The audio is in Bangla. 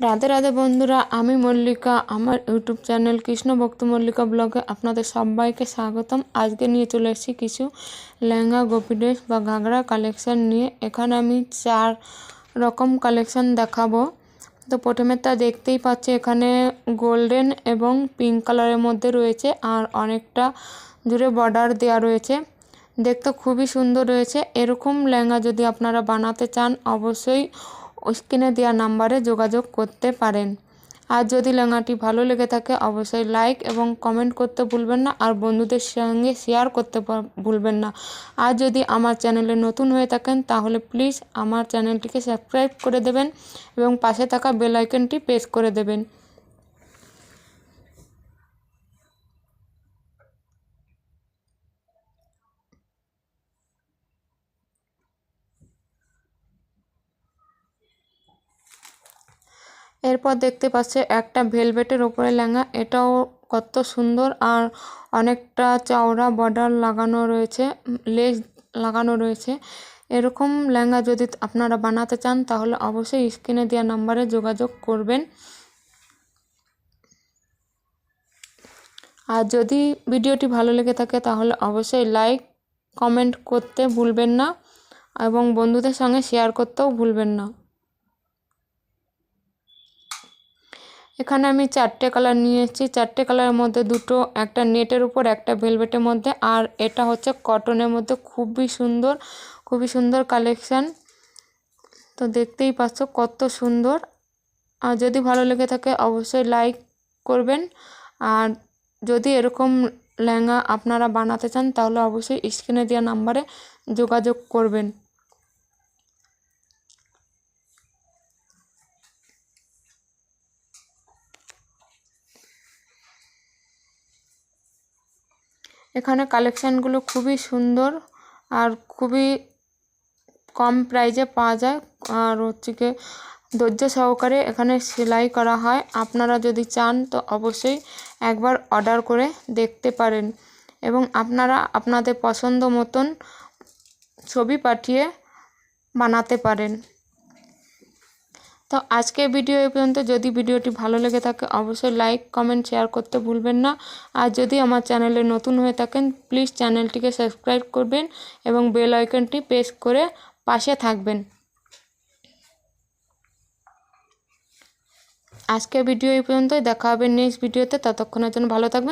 রাধে রাধে বন্ধুরা, আমি মল্লিকা। আমার ইউটিউব চ্যানেল কৃষ্ণ ভক্ত মল্লিকা ব্লগে আপনাদের সবাইকে স্বাগতম। আজকে নিয়ে চলে এসেছি কিছু লেহেঙ্গা, গোপী ড্রেস বা ঘাগরা কালেকশন নিয়ে। এখানে আমি 4 রকম কালেকশন দেখাবো। তো প্রথমেরটা দেখতেই পাচ্ছি, এখানে গোল্ডেন এবং পিঙ্ক কালারের মধ্যে রয়েছে, আর অনেকটা জুড়ে বর্ডার দেওয়া রয়েছে। দেখতে খুবই সুন্দর রয়েছে। এরকম লেহেঙ্গা যদি আপনারা বানাতে চান, অবশ্যই স্ক্রিনে দেওয়া নাম্বারে যোগাযোগ করতে পারেন। আর যদি লেহেঙ্গাটি ভালো লেগে থাকে, অবশ্যই লাইক এবং কমেন্ট করতে ভুলবেন না, আর বন্ধুদের সঙ্গে শেয়ার করতে ভুলবেন না। আর যদি আমার চ্যানেলে নতুন হয়ে থাকেন, তাহলে প্লিজ আমার চ্যানেলটিকে সাবস্ক্রাইব করে দেবেন এবং পাশে থাকা বেল আইকনটি প্রেস করে দেবেন। এরপর দেখতে পাচ্ছে একটা ভেলভেটের ওপরে লেহেঙ্গা। এটাও কত সুন্দর, আর অনেকটা চওড়া বর্ডার লাগানো রয়েছে, লেস লাগানো রয়েছে। এরকম লেহেঙ্গা যদি আপনারা বানাতে চান, তাহলে অবশ্যই স্ক্রিনে দেওয়া নাম্বারে যোগাযোগ করবেন। আর যদি ভিডিওটি ভালো লেগে থাকে, তাহলে অবশ্যই লাইক কমেন্ট করতে ভুলবেন না, এবং বন্ধুদের সঙ্গে শেয়ার করতেও ভুলবেন না। এখানে আমি 4টে কালার নিয়ে এসেছি। 4টে কালারের মধ্যে দুটো, একটা নেটের উপর, একটা ভেলভেটের মধ্যে, আর এটা হচ্ছে কটনের মধ্যে। খুবই সুন্দর কালেকশান। তো দেখতেই পাচ্ছ কত সুন্দর। আর যদি ভালো লেগে থাকে, অবশ্যই লাইক করবেন। আর যদি এরকম লেহেঙ্গা আপনারা বানাতে চান, তাহলে অবশ্যই স্ক্রিনে দেওয়া নাম্বারে যোগাযোগ করবেন। এখানে কালেকশানগুলো খুবই সুন্দর আর খুবই কম প্রাইজে পাওয়া যায়, আর হচ্ছে কি ধৈর্য সহকারে এখানে সেলাই করা হয়। আপনারা যদি চান, তো অবশ্যই একবার অর্ডার করে দেখতে পারেন, এবং আপনারা আপনাদের পছন্দ মতন ছবি পাঠিয়ে বানাতে পারেন। তো আজকের ভিডিও এই পর্যন্ত। যদি ভিডিওটি ভালো লেগে থাকে, অবশ্যই লাইক কমেন্ট শেয়ার করতে ভুলবেন না। আর যদি আমার চ্যানেলে নতুন হয়ে থাকেন, প্লিজ চ্যানেলটিকে সাবস্ক্রাইব করবেন এবং বেল আইকনটি প্রেস করে পাশে থাকবেন। আজকের ভিডিও এই পর্যন্তই। দেখা হবে নেক্সট ভিডিওতে। ততক্ষণের জন্য ভালো থাকবেন।